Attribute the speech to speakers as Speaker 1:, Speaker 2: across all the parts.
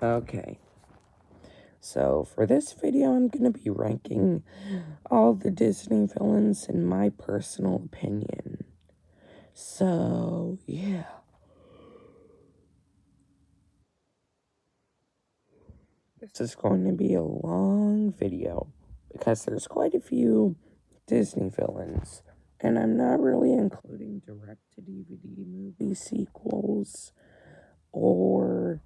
Speaker 1: Okay, so for this video, I'm going to be ranking all the Disney villains in my personal opinion. So, yeah. This is going to be a long video because there's quite a few Disney villains, and I'm not really including direct-to-DVD movie sequels or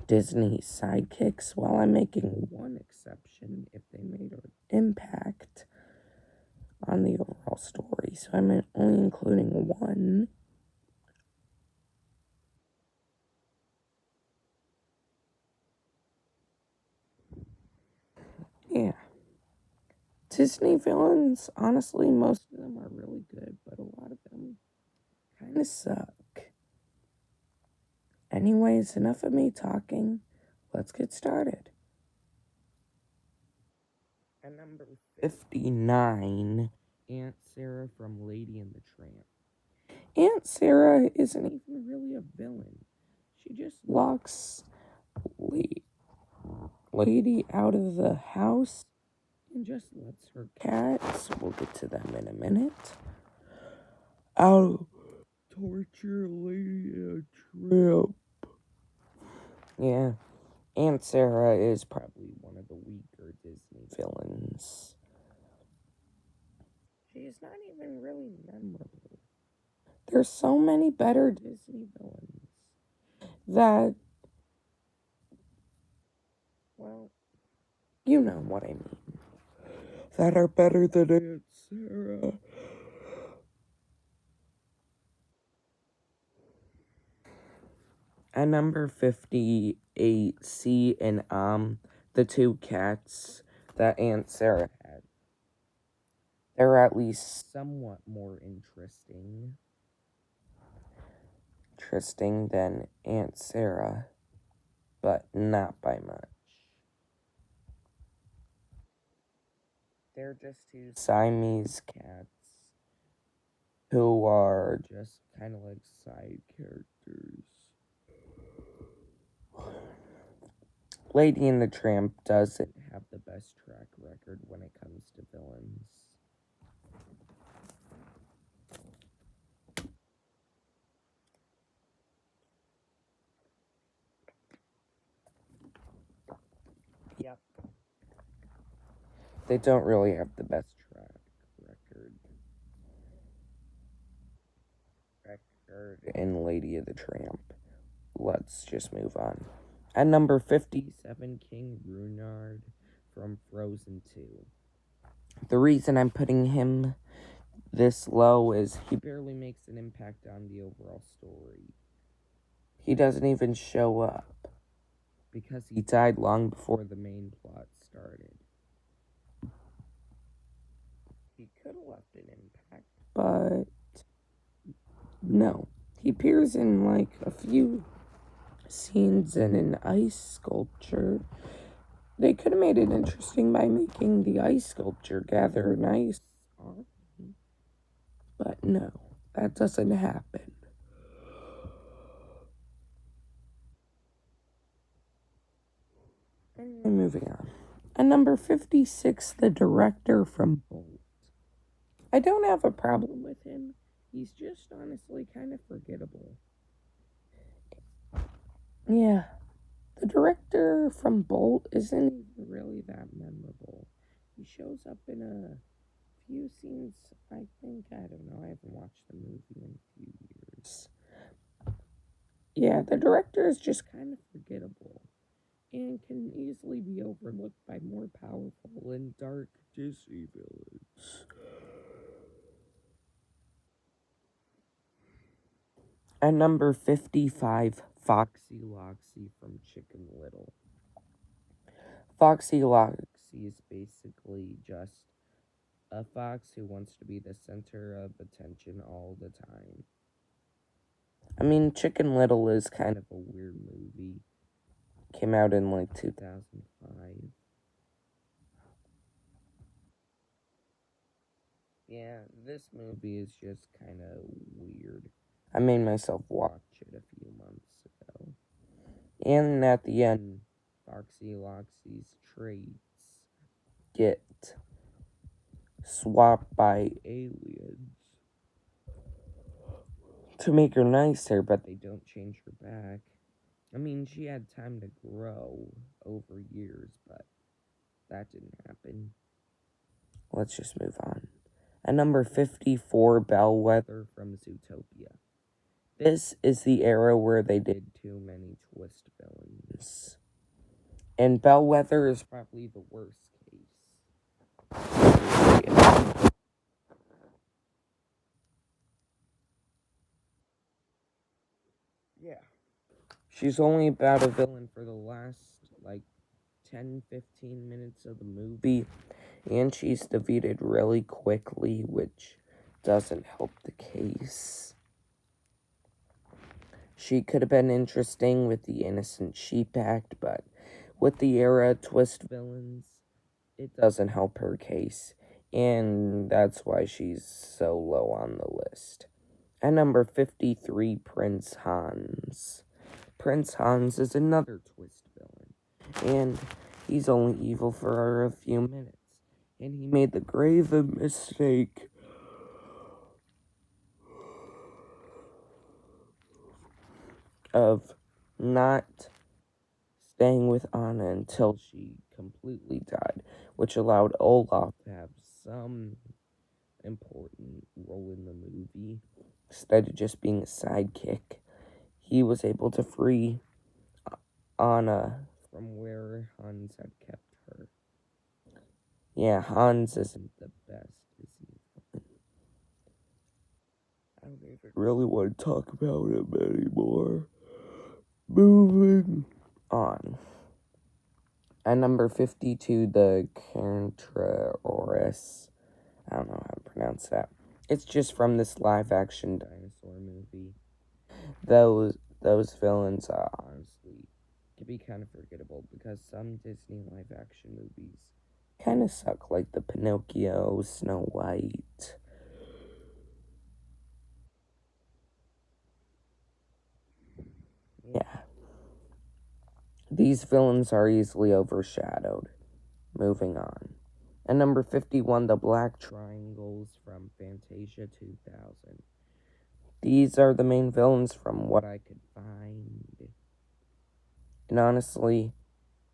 Speaker 1: Disney sidekicks, while I'm making one exception if they made an impact on the overall story. So I'm only including one. Yeah. Disney villains, honestly, most of them are really good, but a lot of them kind of suck. Anyways, enough of me talking. Let's get started. At number 59, Aunt Sarah from Lady and the Tramp. Aunt Sarah isn't even really a villain. She just locks Lady out of the house and just lets her cats, we'll get to them in a minute, out torture Lady and the Tramp. Yeah, Aunt Sarah is probably one of the weaker Disney villains. She's not even really memorable. There's so many better Disney villains that, well, you know what I mean. That are better than Aunt Sarah. At number 58, C and the two cats that Aunt Sarah had. They're at least somewhat more interesting than Aunt Sarah, but not by much. They're just two Siamese cats who are just kind of like side characters. Lady and the Tramp doesn't have the best track record when it comes to villains. Yep. They don't really have the best track record in Lady of the Tramp. Let's just move on. At number 57, King Ruinard from Frozen 2. The reason I'm putting him this low is he barely makes an impact on the overall story. He doesn't even show up because he died long before the main plot started. He could have left an impact, but no. He appears in like a few scenes in an ice sculpture. They could have made it interesting by making the ice sculpture gather an ice army, but no, that doesn't happen. Anyway, moving on. At number 56, the director from Bolt. I don't have a problem with him. He's just honestly kind of forgettable. Yeah, the director from Bolt isn't even really that memorable. He shows up in a few scenes, I think. I don't know. I haven't watched the movie in a few years. Yeah, the director is just kind of forgettable and can easily be overlooked by more powerful and dark Disney villains. At number 55, Foxy Loxy from Chicken Little. Foxy Loxy is basically just a fox who wants to be the center of attention all the time. I mean, Chicken Little is kind of a weird movie. Came out in like 2005. Yeah, this movie is just kind of weird. I made myself watch it a few months ago. And at the end, Foxy Loxy's traits get swapped by aliens to make her nicer, but they don't change her back. I mean, she had time to grow over years, but that didn't happen. Let's just move on. At number 54, Bellwether from Zootopia. This is the era where they did too many twist villains. And Bellwether is probably the worst case. Yeah. She's only about a villain for the last, 10-15 minutes of the movie. And she's defeated really quickly, which doesn't help the case. She could have been interesting with the Innocent Sheep Act, but with the era twist villains, it doesn't help her case. And that's why she's so low on the list. At number 53, Prince Hans. Prince Hans is another twist villain, and he's only evil for a few minutes. And he made the grave mistake of not staying with Anna until she completely died, which allowed Olaf to have some important role in the movie. Instead of just being a sidekick, he was able to free Anna from where Hans had kept her. Yeah, Hans isn't the best, is he? I don't even really want to talk about him anymore. Moving on. At number 52, the Carnotaurus. I don't know how to pronounce that. It's just from this live-action dinosaur movie. Those villains are honestly can be kind of forgettable because some Disney live-action movies kind of suck, like the Pinocchio, Snow White. Yeah. These villains are easily overshadowed. Moving on. At number 51, the Black Triangles from Fantasia 2000. These are the main villains from what I could find. And honestly,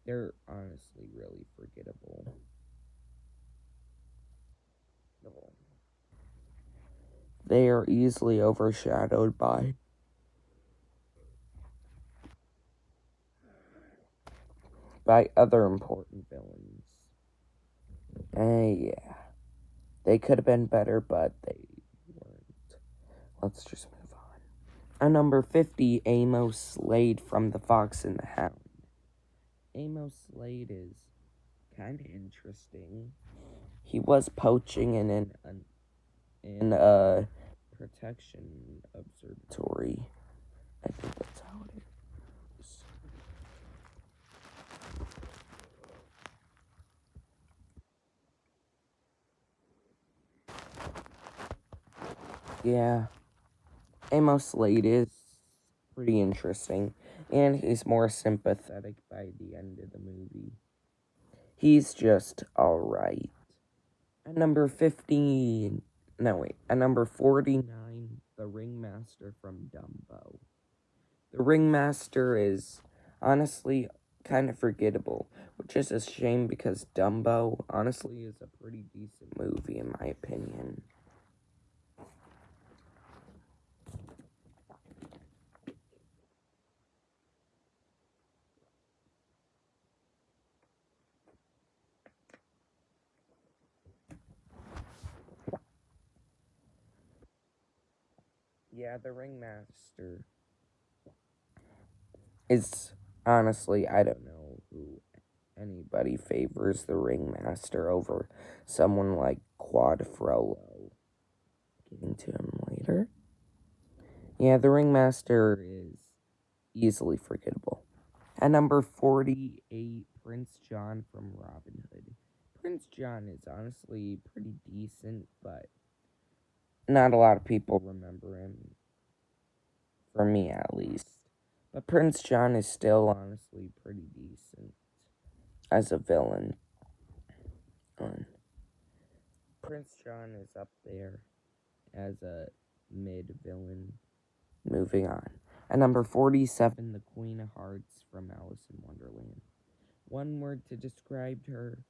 Speaker 1: they're honestly really forgettable. They are easily overshadowed by other important villains. Yeah. They could have been better, but they weren't. Let's just move on. At number 50, Amos Slade from The Fox and the Hound. Amos Slade is kind of interesting. He was poaching in a protection observatory. I think that's how it is. Yeah. Amos Slade is pretty interesting, and he's more sympathetic by the end of the movie. He's just alright. At number 15, at number 49, the Ringmaster from Dumbo. The Ringmaster is honestly kind of forgettable, which is a shame because Dumbo honestly is a pretty decent movie in my opinion. Yeah, the Ringmaster is honestly, I don't know who anybody favors the Ringmaster over someone like Quad Frollo. Getting to him later. Yeah, the Ringmaster is easily forgettable. At number 48, Prince John from Robin Hood. Prince John is honestly pretty decent, but not a lot of people remember him. For me, at least. But Prince John is still honestly pretty decent as a villain. Prince John is up there as a mid-villain. Moving on. At number 47, the Queen of Hearts from Alice in Wonderland. One word to describe her: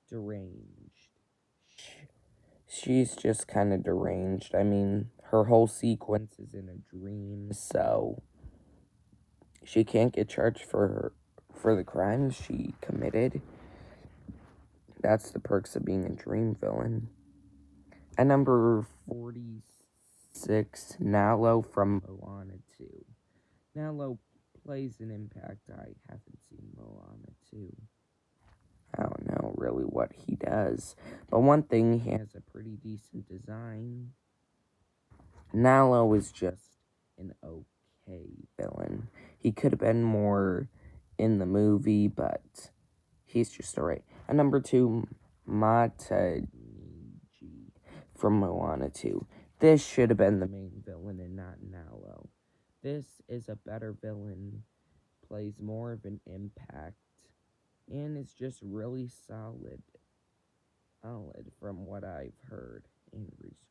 Speaker 1: deranged. She's just kind of deranged. I mean, her whole sequence is in a dream, so she can't get charged for the crimes she committed. That's the perks of being a dream villain. At number 46, Nalo from Moana 2. Nalo plays an impact. I haven't seen Moana 2. I don't know really what he does, but one thing, he has a pretty decent design. Nalo is just an okay villain. He could have been more in the movie, but he's just alright. At number 2, Mataniji from Moana 2. This should have been the main villain and not Nalo. This is a better villain, plays more of an impact, and is just really solid from what I've heard and researched.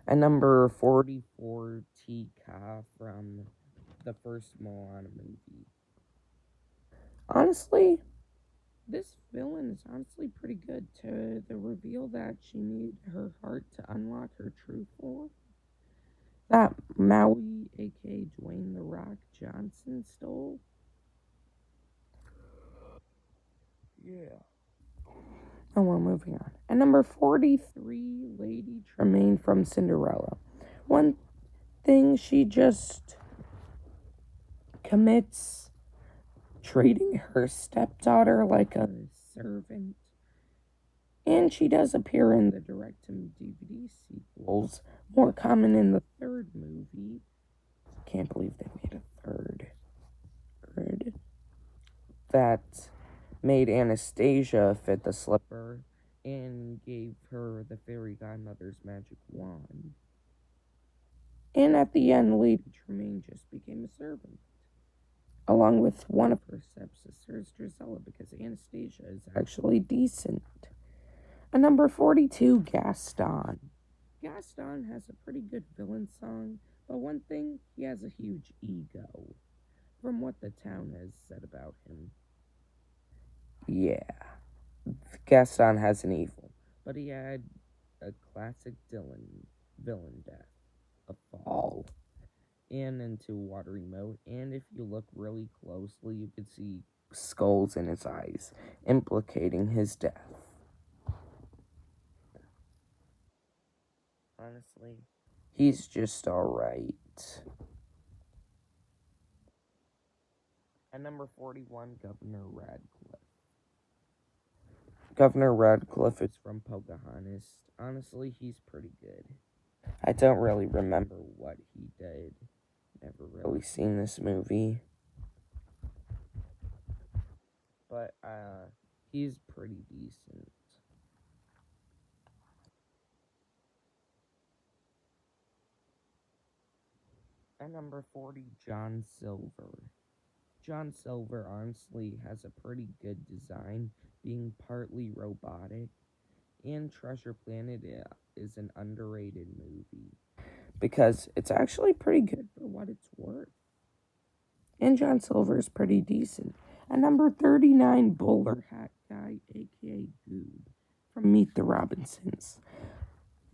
Speaker 1: At number 44, Tika from the first Moana movie. Honestly, this villain is honestly pretty good. To the reveal that she needed her heart to unlock her true form, that Maui, aka Dwayne "The Rock" Johnson, stole. Yeah. Oh, well, moving on. At number 43, Lady Tremaine from Cinderella. One thing, she just commits treating her stepdaughter like a servant. And she does appear in the direct-to-DVD sequels, more common in the third movie. Can't believe they made a third. That made Anastasia fit the slipper and gave her the fairy godmother's magic wand. And at the end, Lady Tremaine just became a servant, along with one of her stepsisters, Drizella, because Anastasia is actually decent. At number 42, Gaston. Gaston has a pretty good villain song, but one thing, he has a huge ego, from what the town has said about him. Yeah, Gaston has an evil, but he had a classic villain death, a fall, and into a watery moat, and if you look really closely, you could see skulls in his eyes, implicating his death. Honestly, he's just alright. At number 41, Governor Radcliffe. Governor Radcliffe is from Pocahontas. Honestly, he's pretty good. I don't really remember what he did. Never really seen this movie. But, he's pretty decent. At number 40, John Silver. John Silver honestly has a pretty good design, being partly robotic, and Treasure Planet is an underrated movie because it's actually pretty good for what it's worth. And John Silver is pretty decent. At number 39, Bowler Hat Guy, aka Goob, from Meet the Robinsons.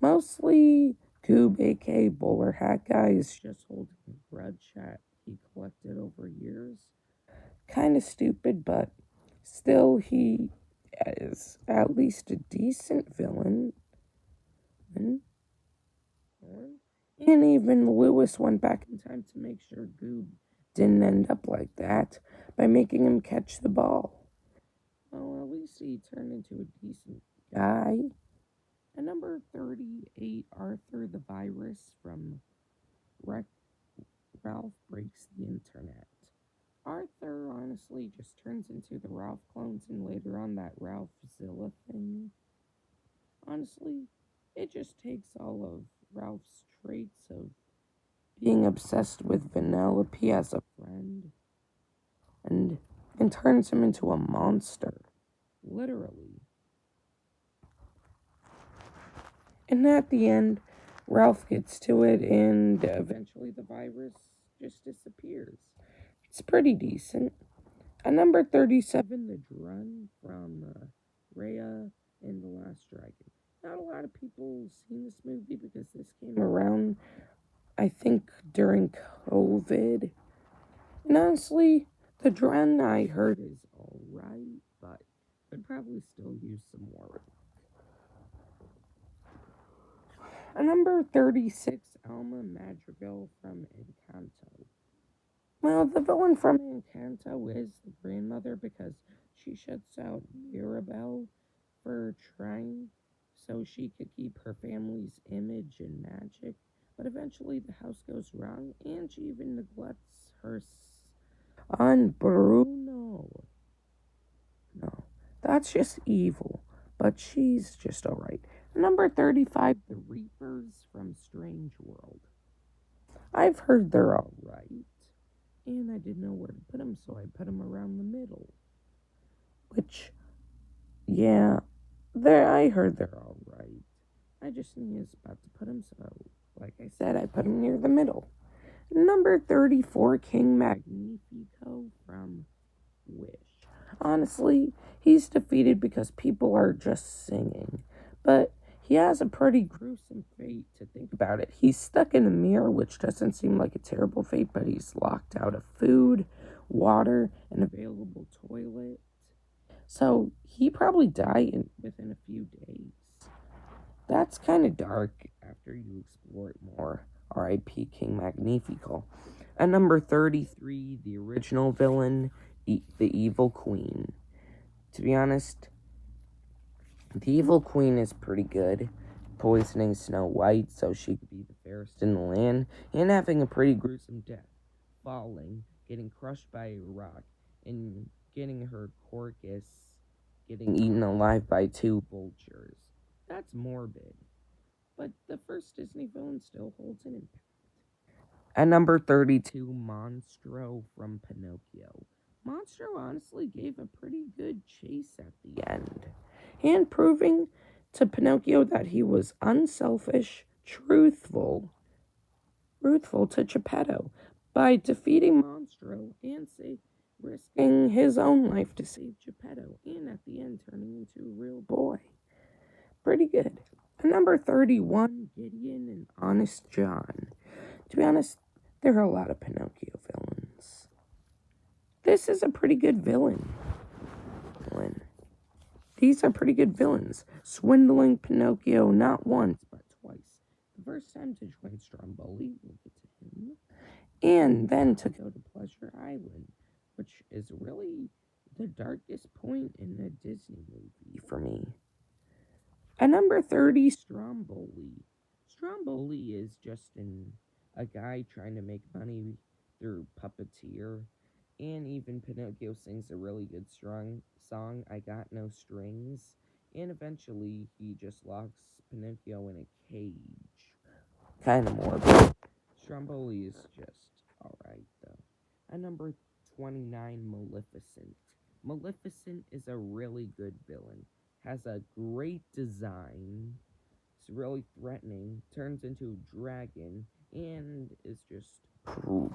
Speaker 1: Mostly, Goob, aka Bowler Hat Guy, is just holding a grudge that he collected over years. Kind of stupid, but still, he is at least a decent villain. And even Lewis went back in time to make sure Goob didn't end up like that by making him catch the ball. Well, at least he turned into a decent guy. At number 38, Arthur the Virus from Ralph Breaks the Internet. Arthur honestly just turns into the Ralph clones and later on that Ralphzilla thing. Honestly, it just takes all of Ralph's traits of being obsessed with Vanellope as a friend, and turns him into a monster, literally. And at the end, Ralph gets to it, and eventually the virus just disappears. It's pretty decent. At number 37, The Drun from Raya and the Last Dragon. Not a lot of people seen this movie because this came around, I think, during COVID. And honestly, The Drun I heard is alright, but could probably still use some more. At number 36, Alma Madrigal from Encanto. Well, the villain from Encanto is the grandmother because she shuts out Mirabel for trying so she could keep her family's image and magic. But eventually the house goes wrong and she even neglects her son Bruno. No, that's just evil, but she's just alright. Number 35, The Reapers from Strange World. I've heard they're alright, and I didn't know where to put them, so I put them around the middle. Which, yeah, I heard they're alright. I just knew I was about to put them, so like I said, I put them near the middle. Number 34, King Magnifico from Wish. Honestly, he's defeated because people are just singing, but he has a pretty gruesome fate to think about it. He's stuck in a mirror, which doesn't seem like a terrible fate, but he's locked out of food, water, and available toilet. So he probably died within a few days. That's kind of dark after you explore it more. R.I.P. King Magnifico. At number 33, the original villain, the Evil Queen. To be honest, the Evil Queen is pretty good, poisoning Snow White so she could be the fairest in the land, and having a pretty gruesome death, falling, getting crushed by a rock, and getting her carcass getting eaten alive by 2 vultures. That's morbid, but the first Disney villain still holds an impact. At number 32, Monstro from Pinocchio. Monstro honestly gave a pretty good chase at the end, and proving to Pinocchio that he was unselfish, truthful to Geppetto by defeating Monstro and risking his own life to save Geppetto, and at the end turning into a real boy. Pretty good. At number 31, Gideon and Honest John. To be honest, there are a lot of Pinocchio villains. This is a pretty good villain. These are pretty good villains. Swindling Pinocchio not once, but twice. The first time to join Stromboli, we'll get to him. And then to go to Pleasure Island, which is really the darkest point in a Disney movie for me. At number 30, Stromboli. Stromboli is just a guy trying to make money through puppeteer. And even Pinocchio sings a really good song, I Got No Strings. And eventually, he just locks Pinocchio in a cage. Kind of morbid. Stromboli is just alright, though. At number 29, Maleficent. Maleficent is a really good villain. Has a great design. It's really threatening. Turns into a dragon. And is just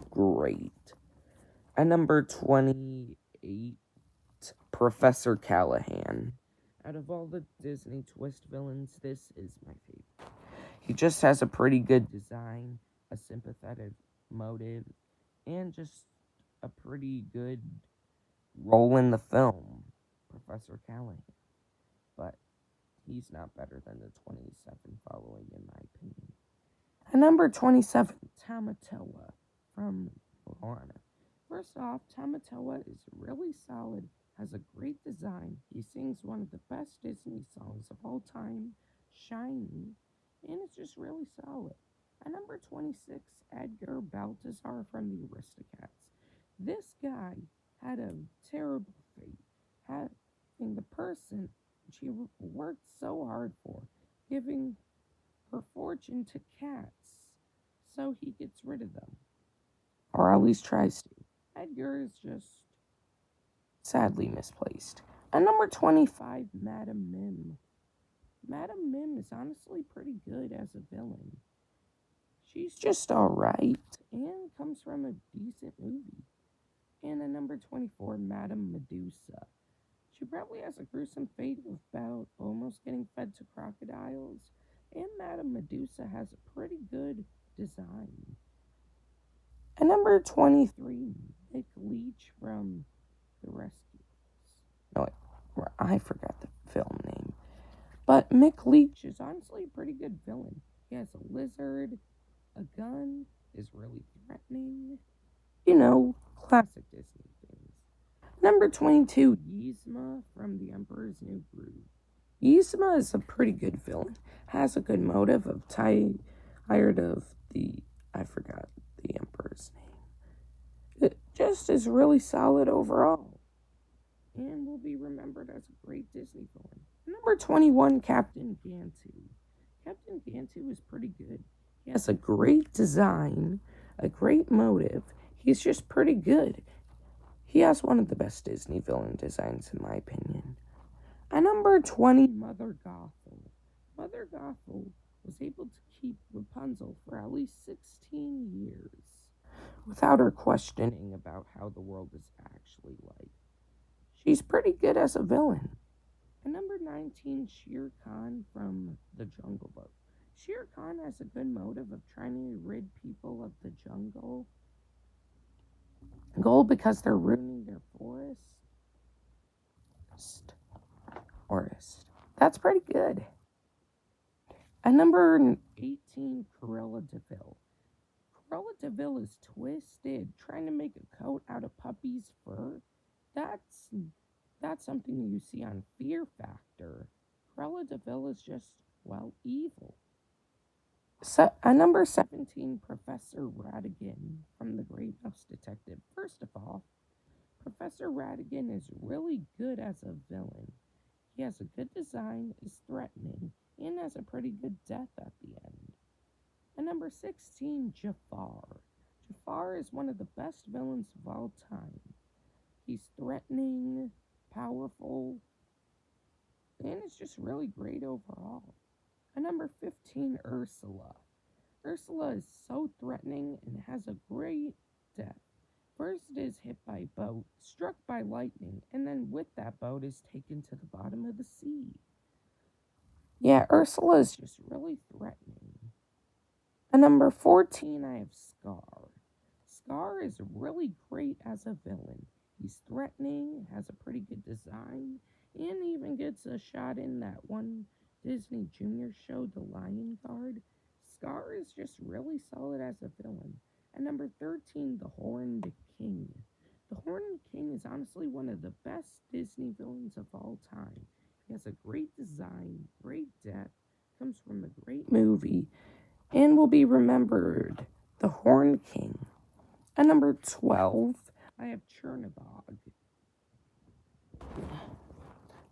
Speaker 1: great. At number 28, Professor Callahan. Out of all the Disney twist villains, this is my favorite. He just has a pretty good design, a sympathetic motive, and just a pretty good role in the film, Professor Callahan. But he's not better than the 27 following, in my opinion. At number 27, Tamatoa from Moana. First off, Tamatoa is really solid, has a great design. He sings one of the best Disney songs of all time, Shiny, and it's just really solid. At number 26, Edgar Baltazar from the Aristocats. This guy had a terrible fate, having the person she worked so hard for, giving her fortune to cats. so he gets rid of them. Or at least tries to. Edgar is just sadly misplaced. At number 25, Madam Mim. Madam Mim is honestly pretty good as a villain. She's just alright and comes from a decent movie. And at number 24, Madame Medusa. She probably has a gruesome fate about almost getting fed to crocodiles, and Madame Medusa has a pretty good design. At number 23, Mick Leach from The Rescuers. No, wait, I forgot the film name. But Mick Leach is honestly a pretty good villain. He has a lizard, a gun, is really threatening. You know, classic Disney things. Number 22, Yzma from The Emperor's New Groove. Yzma is a pretty good villain. Has a good motive of tired of I forgot the Emperor's name. It just is really solid overall. And will be remembered as a great Disney villain. Number 21, Captain Gantu. Captain Gantu is pretty good. He has a great design, a great motive. He's just pretty good. He has one of the best Disney villain designs, in my opinion. At number 20, Mother Gothel. Mother Gothel was able to keep Rapunzel for at least 16 years without her questioning about how the world is actually like. She's pretty good as a villain. At number 19, Shere Khan from The Jungle Book. Shere Khan has a good motive of trying to rid people of the jungle because they're ruining their forest. That's pretty good. At number 18, Cruella de Vil. Cruella de Vil is twisted, trying to make a coat out of puppy's fur. That's something you see on Fear Factor. Cruella de Vil is just, well, evil. So, at number 17, Professor Ratigan from The Great Mouse Detective. First of all, Professor Ratigan is really good as a villain. He has a good design, is threatening, and has a pretty good death at the end. At number 16, Jafar. Jafar is one of the best villains of all time. He's threatening, powerful, and it's just really great overall. At number 15, Ursula. Ursula is so threatening and has a great death. First is hit by a boat, struck by lightning, and then with that boat is taken to the bottom of the sea. Yeah, Ursula is just really threatening. At number 14, I have Scar. Scar is really great as a villain. He's threatening, has a pretty good design, and even gets a shot in that one Disney Junior show, The Lion Guard. Scar is just really solid as a villain. At number 13, the Horned King. The Horned King is honestly one of the best Disney villains of all time. He has a great design, great death, comes from a great movie, and will be remembered. The Horned King. At number 12, I have Chernabog.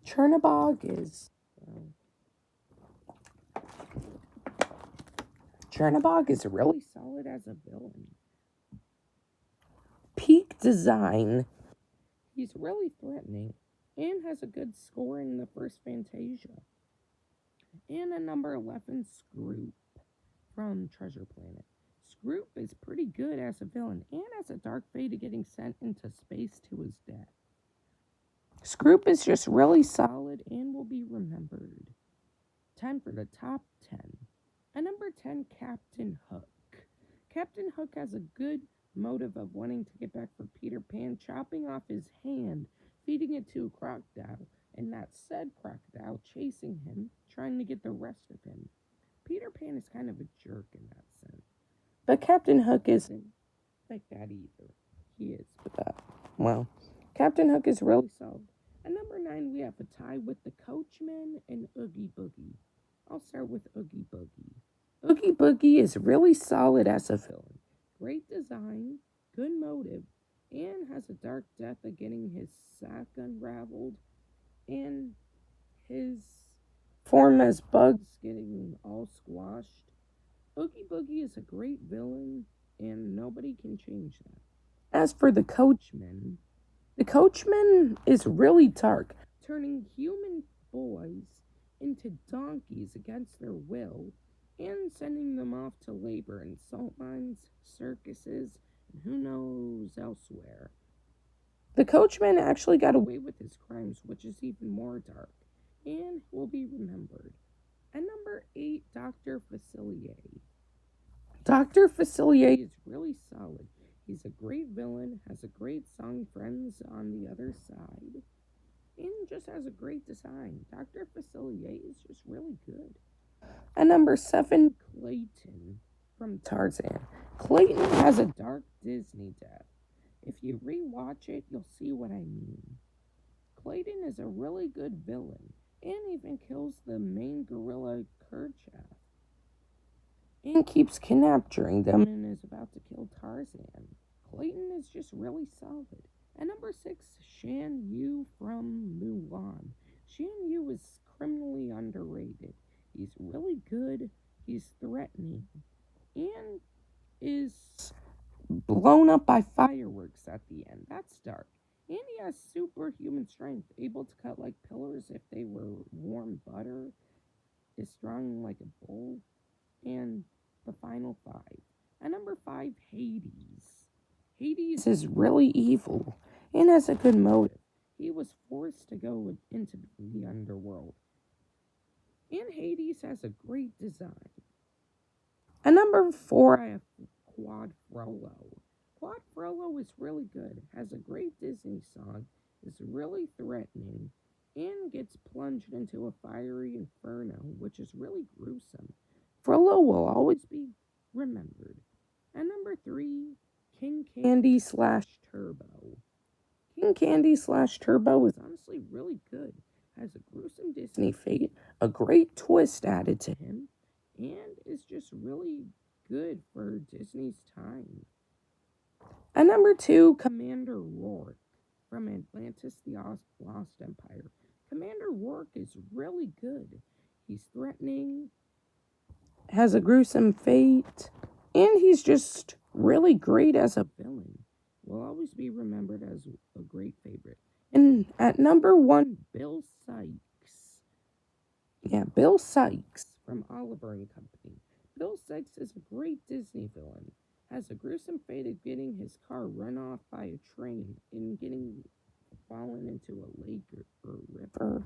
Speaker 1: Chernabog is really solid as a villain. Peak design. He's really threatening and has a good score in the first Fantasia. And at number 11, Scroop from Treasure Planet. Scroop is pretty good as a villain and has a dark fate of getting sent into space to his death. Scroop is just really solid and will be remembered. Time for the top 10. At number 10, Captain Hook. Captain Hook has a good motive of wanting to get back for Peter Pan, chopping off his hand, feeding it to a crocodile, and that said crocodile chasing him, trying to get the rest of him. Peter Pan is kind of a jerk in that sense. But Captain Hook isn't like that either. He is, but Captain Hook is really solid. At number 9, we have a tie with the Coachman and Oogie Boogie. I'll start with Oogie Boogie. Oogie Boogie is really solid as a villain. Great design, good motive, and has a dark death of getting his sack unraveled, and his form as bugs getting all squashed. Oogie Boogie is a great villain, and nobody can change that. As for the Coachman is really dark, turning human boys into donkeys against their will and sending them off to labor in salt mines, circuses, and who knows elsewhere. The Coachman actually got away with his crimes, which is even more dark, and will be remembered. At number 8, Dr. Facilier. Dr. Facilier is really solid. He's a great villain, has a great song Friends on the Other Side, and just has a great design. Dr. Facilier is just really good. At number 7, Clayton from Tarzan. Clayton has a dark Disney death. If you rewatch it, you'll see what I mean. Clayton is a really good villain, and even kills the main gorilla Kerchak, and keeps capturing them and is about to kill Tarzan. Clayton is just really solid. At number 6, Shan Yu from Mulan. Shan Yu is criminally underrated. He's really good, he's threatening, and is blown up by fireworks at the end. That's dark. And he has superhuman strength, able to cut like pillars if they were warm butter, is strong like a bull, and the final 5. At number 5, Hades. Hades is really evil and has a good motive. He was forced to go into the underworld. And Hades has a great design. At number 4, I have Quad Frollo. Quad Frollo is really good, has a great Disney song, is really threatening, and gets plunged into a fiery inferno, which is really gruesome. Frollo will always be remembered. At number 3, King Candy / Turbo. King Candy / Turbo is honestly really good. Has a gruesome Disney fate, a great twist added to him, and is just really good for Disney's time. At number 2, Commander Rourke from Atlantis the Lost Empire. Commander Rourke is really good. He's threatening, has a gruesome fate, and he's just really great as a villain. Will always be remembered as a great favorite. And at number 1, Bill Sikes. Yeah, Bill Sikes from Oliver and Company. Bill Sikes is a great Disney villain. Has a gruesome fate of getting his car run off by a train and getting fallen into a lake or river.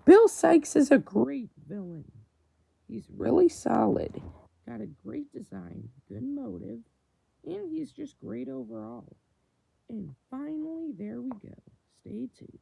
Speaker 1: Bill Sikes is a great villain. He's really solid, got a great design, good motive, and he's just great overall. And finally, there we go. Stay tuned.